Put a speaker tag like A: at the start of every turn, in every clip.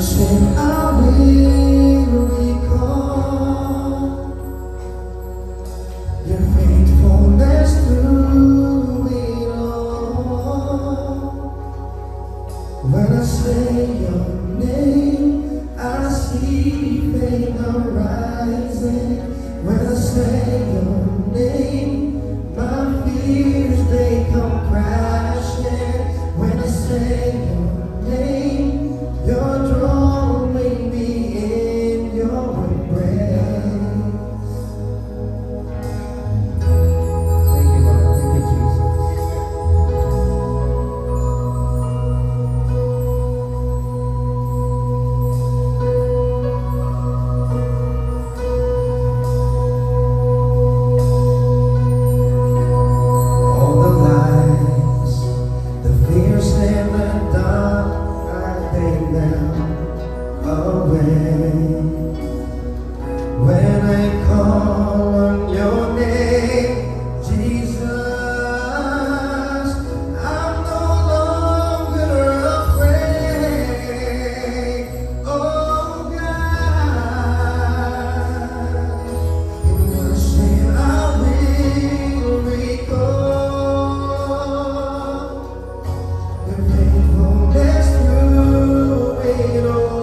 A: sin I will recall your faithfulness through it all. When I say your name, I see faith arising. When I say your name, my fears they come crashing. When I say your name, you're drawing me in your embrace. Thank you, Lord. Thank you, Jesus. All the lies, the fears and the dark, I take them away. When I call on your name, Jesus, I'm no longer afraid. Oh God, in your sin I will recall your faithfulness through it all.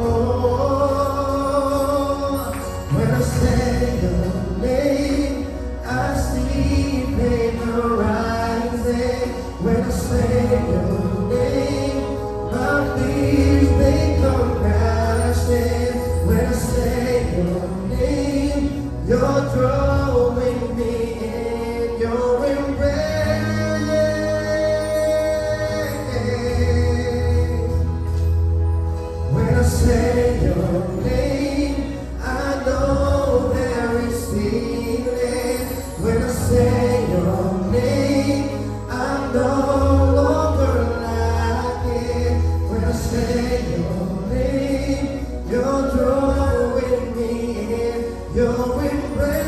A: When I say your name, I see faith arising. When I say your name, my fears they come crashing. When I say your name, you're drawing me in your embrace. When I say your name, I know there is healing. When I say your name, I'm no longer lacking. When I say your name, you're drawing me in your embrace.